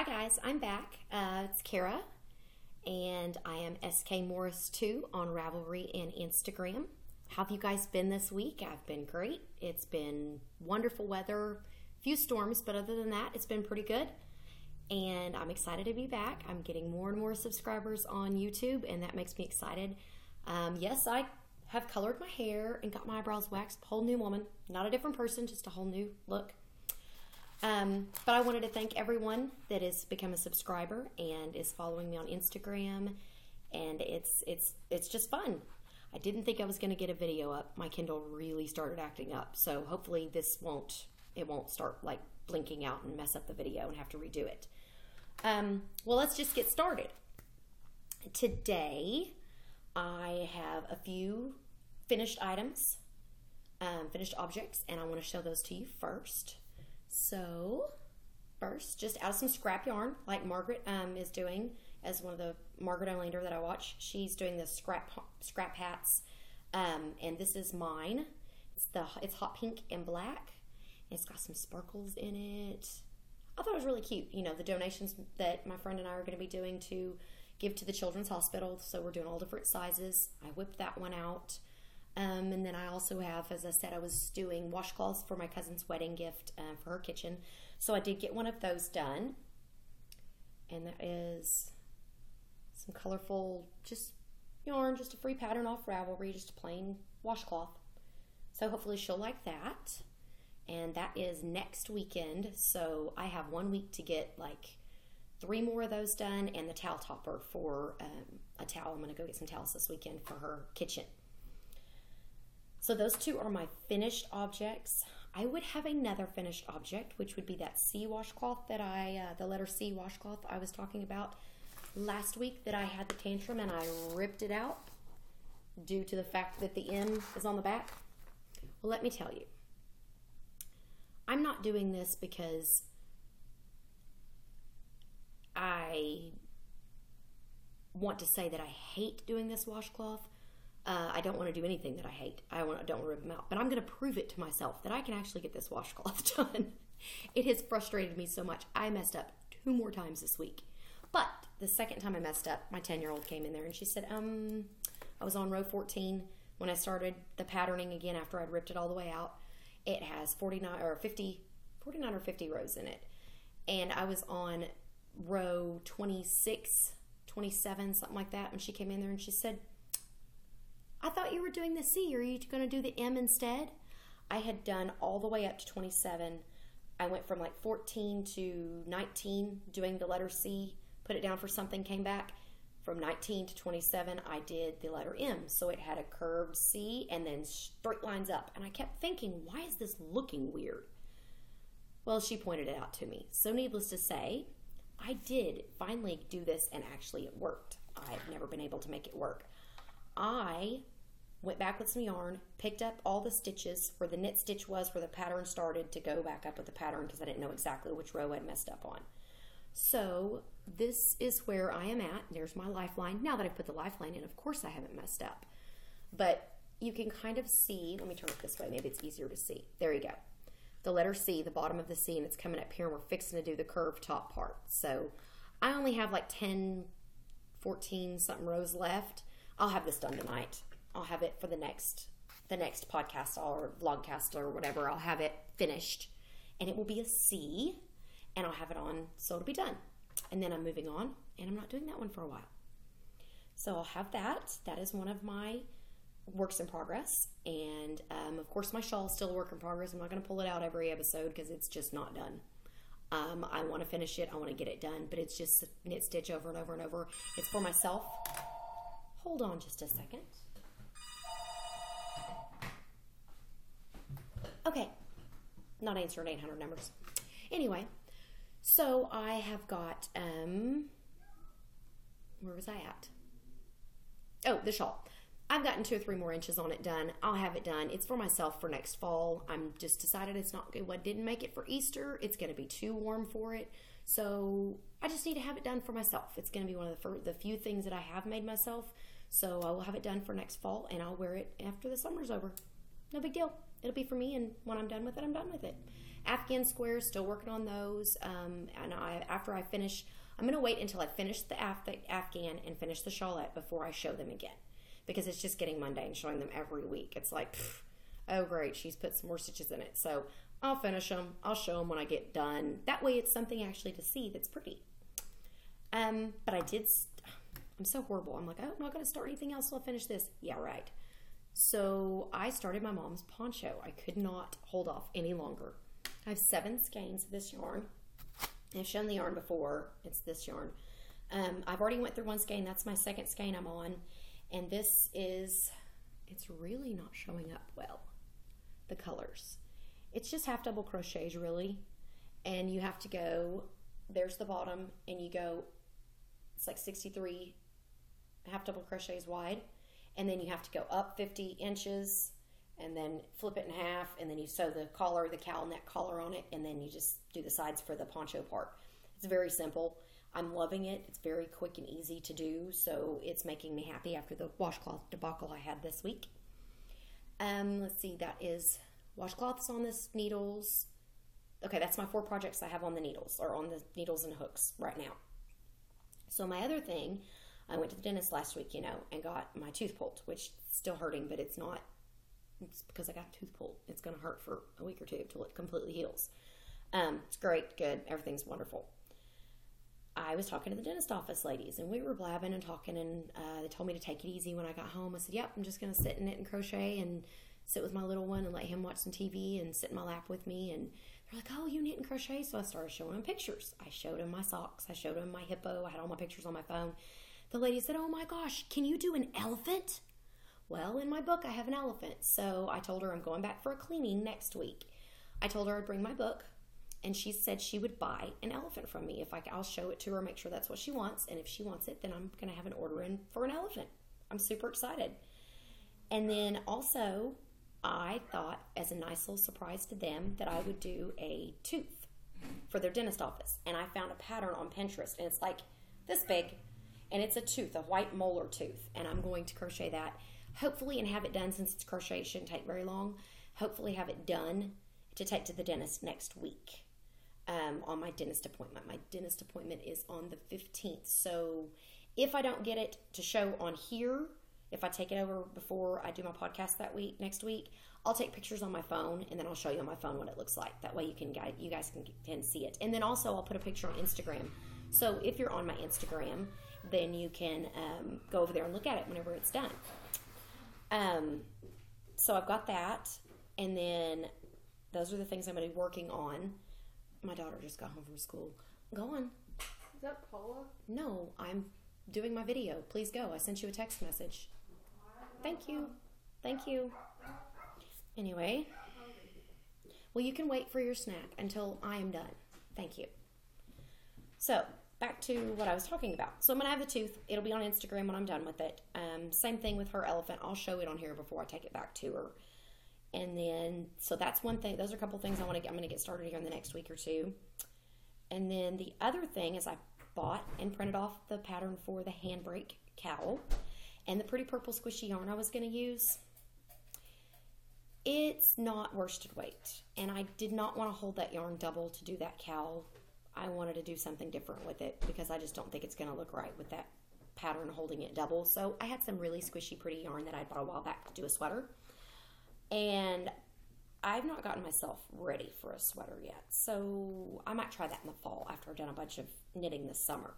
Hi guys, I'm back. It's Kara, and I am SK Morris 2 on Ravelry and Instagram. How have you guys been this week? I've been great. It's been wonderful weather, few storms, but other than that, it's been pretty good. And I'm excited to be back. I'm getting more and more subscribers on YouTube, and that makes me excited. Yes, I have colored my hair and got my eyebrows waxed. Whole new woman, not a different person, just a whole new look. But I wanted to thank everyone that has become a subscriber and is following me on Instagram, and it's just fun. I didn't think I was going to get a video up. My Kindle really started acting up, so hopefully won't start like blinking out and mess up the video and have to redo it. Well, let's just get started. Today, I have a few finished items, finished objects, and I want to show those to you first. So, first, just out of some scrap yarn, like Margaret is doing, as one of the Margaret Olander that I watch. She's doing the scrap hats, and this is mine. It's hot pink and black. It's got some sparkles in it. I thought it was really cute. You know, the donations that my friend and I are going to be doing to give to the Children's Hospital. So we're doing all different sizes. I whipped that one out. And then I also have, as I said, I was doing washcloths for my cousin's wedding gift for her kitchen. So I did get one of those done. And that is some colorful, just yarn, just a free pattern off Ravelry, just a plain washcloth. So hopefully she'll like that. And that is next weekend. So I have 1 week to get like 3 more of those done, and the towel topper for a towel. I'm going to go get some towels this weekend for her kitchen. So those two are my finished objects. I would have another finished object, which would be that C washcloth that the letter C washcloth I was talking about last week, that I had the tantrum and I ripped it out due to the fact that the M is on the back. Well, let me tell you, I'm not doing this because I want to say that I hate doing this washcloth. I don't want to do anything that I hate. I don't want to rip them out. But I'm going to prove it to myself that I can actually get this washcloth done. It has frustrated me so much. I messed up 2 more times this week. But the second time I messed up, my 10-year-old came in there and she said, I was on row 14 when I started the patterning again after I'd ripped it all the way out. It has 49 or 50 rows in it. And I was on row 26, 27, something like that. And she came in there and she said, I thought you were doing the C. Are you going to do the M instead? I had done all the way up to 27. I went from like 14 to 19 doing the letter C, put it down for something, came back. From 19 to 27, I did the letter M. So it had a curved C and then straight lines up. And I kept thinking, why is this looking weird? Well, she pointed it out to me. So needless to say, I did finally do this, and actually it worked. I've never been able to make it work. I went back with some yarn, picked up all the stitches where the knit stitch was, where the pattern started, to go back up with the pattern because I didn't know exactly which row I'd messed up on. So this is where I am at. There's my lifeline. Now that I've put the lifeline in, of course I haven't messed up. But you can kind of see, let me turn it this way, maybe it's easier to see. There you go. The letter C, the bottom of the C, and it's coming up here, and we're fixing to do the curved top part. So I only have like 10, 14 something rows left. I'll have this done tonight. I'll have it for the next podcast or vlogcast or whatever. I'll have it finished, and it will be a C, and I'll have it on, so it'll be done. And then I'm moving on, and I'm not doing that one for a while. So I'll have that. That is one of my works in progress. And of course, my shawl is still a work in progress. I'm not going to pull it out every episode because it's just not done. I want to finish it. I want to get it done, but it's just knit stitch over and over and over. It's for myself. Hold on just a second. Okay. Not answering 800 numbers. Anyway, so I have got, where was I at? Oh, the shawl. I've gotten 2 or 3 more inches on it done. I'll have it done. It's for myself for next fall. I'm just decided it's not good. What didn't make it for Easter, it's going to be too warm for it. So I just need to have it done for myself. It's going to be one of the few things that I have made myself. So I will have it done for next fall, and I'll wear it after the summer's over. No big deal. It'll be for me, and when I'm done with it, I'm done with it. Afghan squares, still working on those. And after I finish, I'm going to wait until I finish the Afghan and finish the shawlette before I show them again. Because it's just getting mundane showing them every week. It's like, oh great, she's put some more stitches in it. So I'll finish them. I'll show them when I get done. That way it's something actually to see that's pretty. But I'm so horrible. I'm like, oh, I'm not going to start anything else till I finish this. Yeah, right. So I started my mom's poncho. I could not hold off any longer. I have 7 skeins of this yarn. I've shown the yarn before. It's this yarn. I've already went through 1 skein. That's my 2nd skein I'm on. And this is, it's really not showing up well, the colors. It's just half double crochets really. And you have to go, there's the bottom, and you go, it's like 63 half double crochets wide. And then you have to go up 50 inches and then flip it in half. And then you sew the collar, the cowl neck collar on it. And then you just do the sides for the poncho part. It's very simple. I'm loving it. It's very quick and easy to do, so it's making me happy after the washcloth debacle I had this week. Let's see, that is washcloths on the needles. Okay, that's my 4 projects I have on the needles, or on the needles and hooks right now. So my other thing, I went to the dentist last week, and got my tooth pulled, which is still hurting, but it's not, it's because I got a tooth pulled. It's going to hurt for a week or 2 until it completely heals. It's great, good, everything's wonderful. I was talking to the dentist office ladies, and we were blabbing and talking, and they told me to take it easy when I got home. I said, yep, I'm just going to sit and knit and crochet and sit with my little one and let him watch some TV and sit in my lap with me. And they're like, oh, you knit and crochet? So I started showing them pictures. I showed them my socks. I showed them my hippo. I had all my pictures on my phone. The lady said, oh my gosh, can you do an elephant? Well, in my book, I have an elephant. So I told her I'm going back for a cleaning next week. I told her I'd bring my book. And she said she would buy an elephant from me. I'll show it to her, make sure that's what she wants. And if she wants it, then I'm going to have an order in for an elephant. I'm super excited. And then also, I thought, as a nice little surprise to them, that I would do a tooth for their dentist office. And I found a pattern on Pinterest, and it's like this big. And it's a tooth, a white molar tooth. And I'm going to crochet that, hopefully, and have it done, since it's crochet, it shouldn't take very long. Hopefully have it done to take to the dentist next week. On my dentist appointment. My dentist appointment is on the 15th. So if I don't get it to show on here, if I take it over before I do my podcast next week, I'll take pictures on my phone, and then I'll show you on my phone what it looks like. That way you guys can see it. And then also I'll put a picture on Instagram. So if you're on my Instagram, then you can go over there and look at it whenever it's done. So I've got that, and then those are the things I'm going to be working on. My daughter just got home from school. Go on. Is that Paula? No, I'm doing my video. Please go. I sent you a text message. Thank you. Thank you. Anyway. Well, you can wait for your snack until I am done. Thank you. So, back to what I was talking about. So, I'm going to have the tooth. It'll be on Instagram when I'm done with it. Same thing with her elephant. I'll show it on here before I take it back to her. And then, so that's one thing. Those are a couple things I'm going to get started here in the next week or 2. And then the other thing is I bought and printed off the pattern for the handbrake cowl and the pretty purple squishy yarn I was going to use. It's not worsted weight, and I did not want to hold that yarn double to do that cowl. I wanted to do something different with it because I just don't think it's going to look right with that pattern holding it double. So I had some really squishy pretty yarn that I bought a while back to do a sweater. And I've not gotten myself ready for a sweater yet. So I might try that in the fall after I've done a bunch of knitting this summer.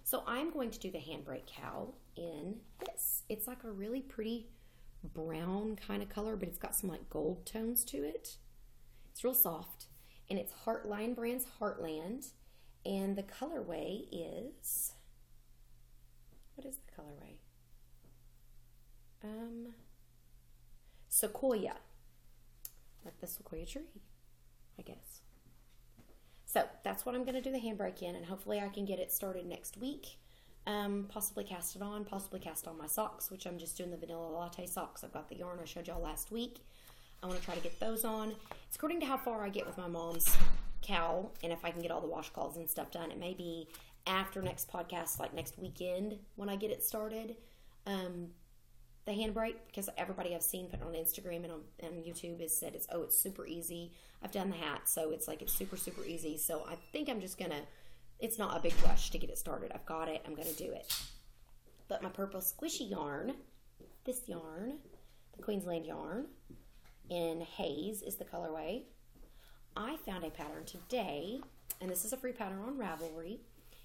So I'm going to do the handbrake cowl in this. It's like a really pretty brown kind of color, but it's got some like gold tones to it. It's real soft. And it's Heartline Brands Heartland. And the colorway is... What is the colorway? Sequoia, like the sequoia tree, I guess. So that's what I'm going to do the handbrake in, and hopefully I can get it started next week. Possibly cast it on, possibly cast on my socks, which I'm just doing the vanilla latte socks. I've got the yarn I showed y'all last week. I want to try to get those on. It's according to how far I get with my mom's cowl, and if I can get all the washcloths and stuff done. It may be after next podcast, like next weekend when I get it started. the handbrake, because everybody I've seen put it on Instagram and on YouTube has said it's super easy. I've done the hat, so it's super, super easy. So I think I'm just going to, it's not a big rush to get it started. I've got it. I'm going to do it. But my purple squishy yarn, this yarn, the Queensland yarn, in Haze is the colorway. I found a pattern today, and this is a free pattern on Ravelry.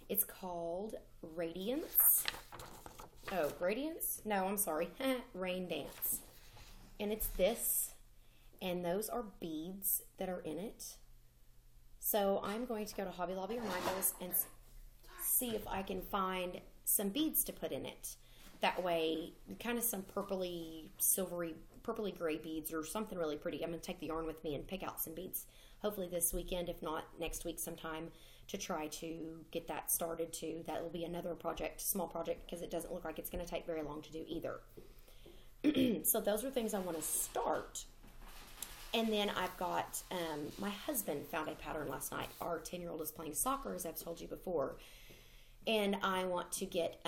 It's called Radiance. Oh, Radiance? No, I'm sorry. Rain Dance. And it's this, and those are beads that are in it. So I'm going to go to Hobby Lobby or Michael's and see if I can find some beads to put in it. That way, kind of some purpley, silvery, purpley gray beads or something really pretty. I'm going to take the yarn with me and pick out some beads. Hopefully this weekend, if not next week sometime, to try to get that started too. That will be another project, small project, because it doesn't look like it's going to take very long to do either. So those are things I want to start. And then I've got, my husband found a pattern last night. Our 10-year-old is playing soccer, as I've told you before. And I want to get,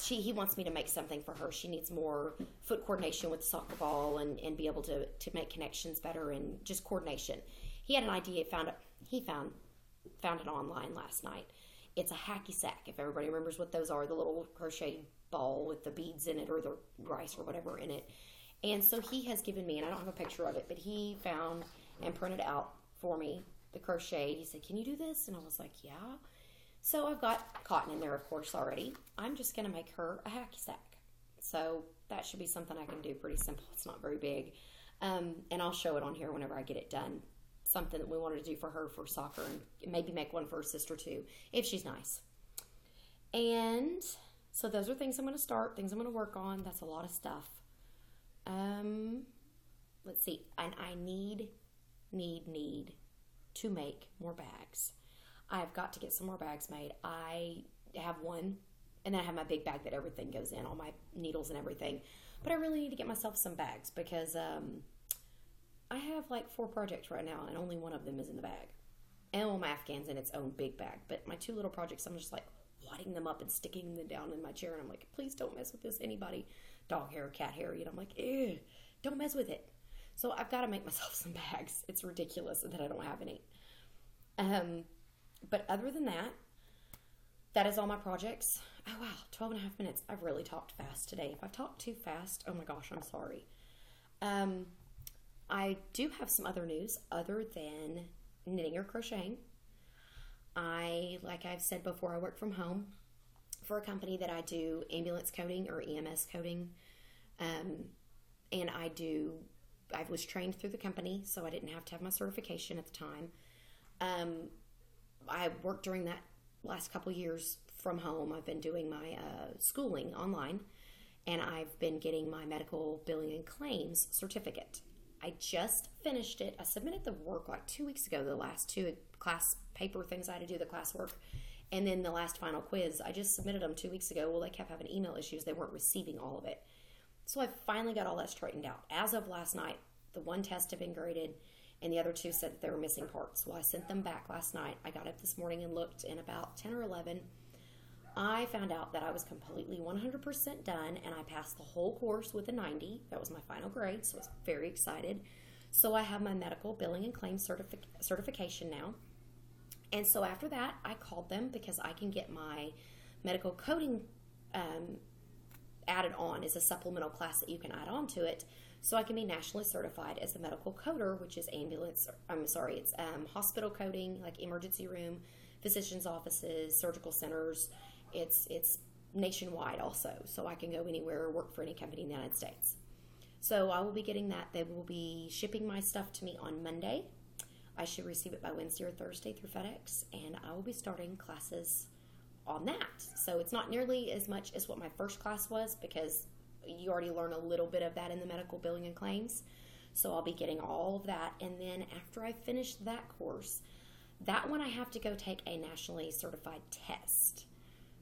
he wants me to make something for her. She needs more foot coordination with the soccer ball and be able to make connections better and just coordination. He had an idea, he found it online last night. It's a hacky sack, if everybody remembers what those are, the little crochet ball with the beads in it or the rice or whatever in it. And so he has given me, and I don't have a picture of it, but he found and printed out for me the crochet. He said, "Can you do this?" And I was like, "Yeah." So I've got cotton in there, of course, already. I'm just going to make her a hacky sack. So that should be something I can do pretty simple. It's not very big. And I'll show it on here whenever I get it done. Something that we wanted to do for her for soccer, and maybe make one for her sister too, if she's nice. And so those are things I'm going to start, things I'm going to work on. That's a lot of stuff. Let's see. And I need to make more bags. I've got to get some more bags made. I have one, and then I have my big bag that everything goes in, all my needles and everything. But I really need to get myself some bags because I have like 4 projects right now, and only one of them is in the bag. And all my Afghan's in its own big bag. But my 2 little projects, I'm just like wadding them up and sticking them down in my chair. And I'm like, please don't mess with this, anybody. Dog hair, cat hair. You know, I'm like, ew, don't mess with it. So I've got to make myself some bags. It's ridiculous that I don't have any. But other than that, that is all my projects. Oh, wow, 12 and a half minutes. I've really talked fast today. If I talk too fast, oh my gosh, I'm sorry. I do have some other news other than knitting or crocheting. Like I've said before, I work from home for a company that I do ambulance coding or EMS coding. And I was trained through the company, so I didn't have to have my certification at the time. I worked during that last couple years from home. I've been doing my schooling online, and I've been getting my medical billing and claims certificate. I just finished it. I submitted the work like 2 weeks ago, the last 2 class paper things I had to do, the classwork, and then the last final quiz. I just submitted them 2 weeks ago. Well, they kept having email issues. They weren't receiving all of it. So I finally got all that straightened out. As of last night, the 1 test had been graded, and the other 2 said that they were missing parts. Well, I sent them back last night. I got up this morning and looked, and about 10 or 11, I found out that I was completely 100% done, and I passed the whole course with a 90. That was my final grade, so I was very excited. So I have my medical billing and claims certification now. And so after that, I called them because I can get my medical coding added on as a supplemental class that you can add on to it. So I can be nationally certified as a medical coder, which is it's hospital coding, like emergency room, physician's offices, surgical centers. It's nationwide also, so I can go anywhere or work for any company in the United States. So I will be getting that. They will be shipping my stuff to me on Monday. I should receive it by Wednesday or Thursday through FedEx, and I will be starting classes on that. So it's not nearly as much as what my first class was because you already learn a little bit of that in the medical billing and claims. So I'll be getting all of that, and then after I finish that course, that one I have to go take a nationally certified test.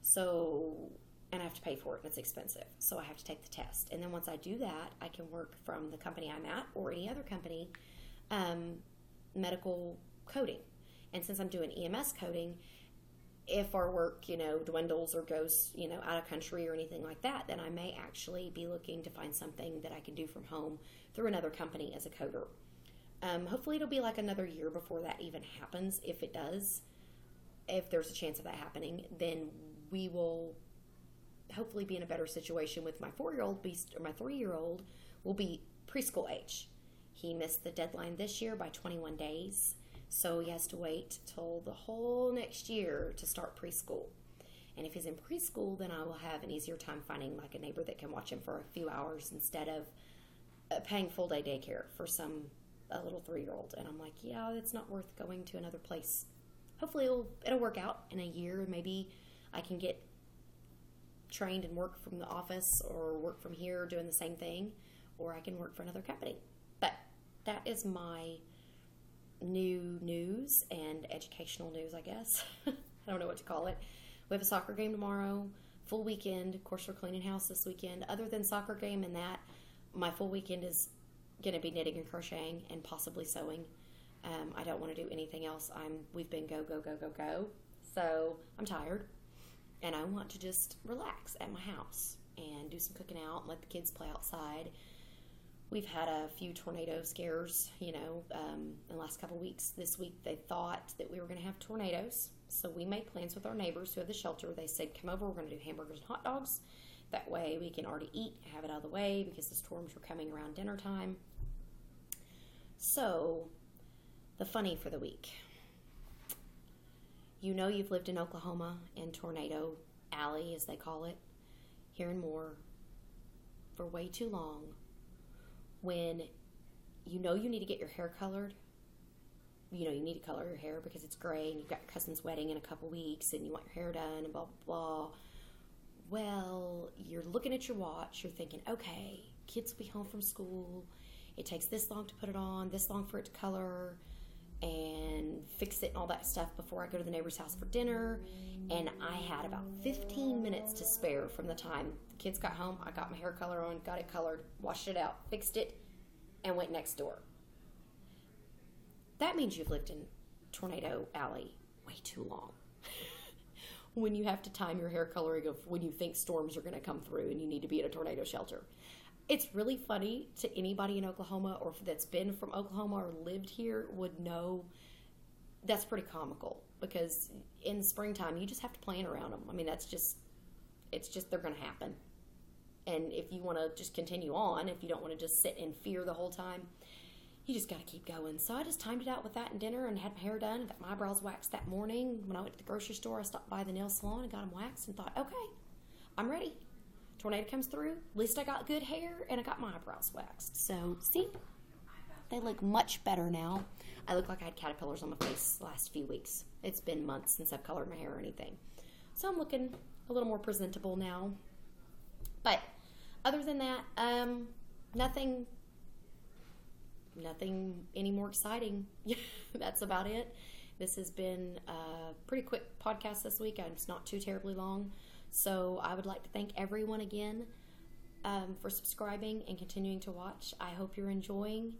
So, and I have to pay for it, and it's expensive. So I have to take the test. And then once I do that, I can work from the company I'm at or any other company, medical coding. And since I'm doing EMS coding, if our work, dwindles or goes, out of country or anything like that, then I may actually be looking to find something that I can do from home through another company as a coder. Hopefully it'll be like another year before that even happens. If it does, if there's a chance of that happening, then we will hopefully be in a better situation with my 4-year-old, or my 3-year-old will be preschool age. He missed the deadline this year by 21 days. So he has to wait till the whole next year to start preschool. And if he's in preschool, then I will have an easier time finding like a neighbor that can watch him for a few hours instead of paying full day daycare for a little 3-year-old. And I'm like, yeah, it's not worth going to another place. Hopefully it'll work out in a year. Maybe I can get trained and work from the office or work from here doing the same thing, or I can work for another company. But that is my new news and educational news, I guess. I don't know what to call it. We have a soccer game tomorrow, full weekend. Of course, we're cleaning house this weekend. Other than soccer game and that, my full weekend is going to be knitting and crocheting and possibly sewing. I don't want to do anything else. We've been go. So I'm tired, and I want to just relax at my house and do some cooking out and let the kids play outside. We've had a few tornado scares, in the last couple of weeks. This week they thought that we were going to have tornadoes. So we made plans with our neighbors who have the shelter. They said, come over, we're going to do hamburgers and hot dogs. That way we can already eat, have it out of the way because the storms were coming around dinner time. So, the funny for the week. You've lived in Oklahoma in Tornado Alley, as they call it, here and more, for way too long. When you need to get your hair colored, you need to color your hair because it's gray and you've got your cousin's wedding in a couple weeks and you want your hair done and blah, blah, blah. Well, you're looking at your watch, you're thinking, okay, kids will be home from school. It takes this long to put it on, this long for it to color and fix it and all that stuff before I go to the neighbor's house for dinner. And I had about 15 minutes to spare from the time the kids got home. I got my hair color on, got it colored, washed it out, fixed it, and went next door. That means you've lived in Tornado Alley way too long. When you have to time your hair coloring of when you think storms are going to come through and you need to be at a tornado shelter. It's really funny to anybody in Oklahoma or that's been from Oklahoma or lived here would know that's pretty comical because in springtime you just have to plan around them. I mean, it's just they're going to happen. And if you want to just continue on, if you don't want to just sit in fear the whole time, you just got to keep going. So I just timed it out with that and dinner and had my hair done, got my eyebrows waxed that morning. When I went to the grocery store, I stopped by the nail salon and got them waxed and thought, okay, I'm ready. Tornado comes through, at least I got good hair and I got my eyebrows waxed. So, see, they look much better now. I look like I had caterpillars on my face the last few weeks. It's been months since I've colored my hair or anything. So I'm looking a little more presentable now. But other than that, nothing any more exciting. That's about it. This has been a pretty quick podcast this week. It's not too terribly long. So I would like to thank everyone again for subscribing and continuing to watch. I hope you're enjoying.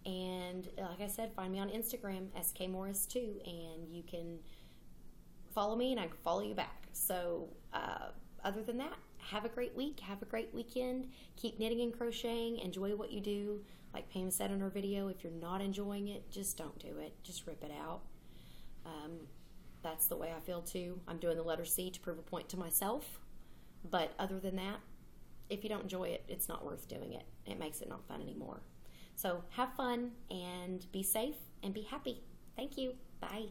And like I said, find me on Instagram, skmorris2, and you can follow me and I can follow you back. So other than that, have a great week. Have a great weekend. Keep knitting and crocheting. Enjoy what you do. Like Pam said in her video, if you're not enjoying it, just don't do it. Just rip it out. That's the way I feel too. I'm doing the letter C to prove a point to myself. But other than that, if you don't enjoy it, it's not worth doing it. It makes it not fun anymore. So have fun and be safe and be happy. Thank you. Bye.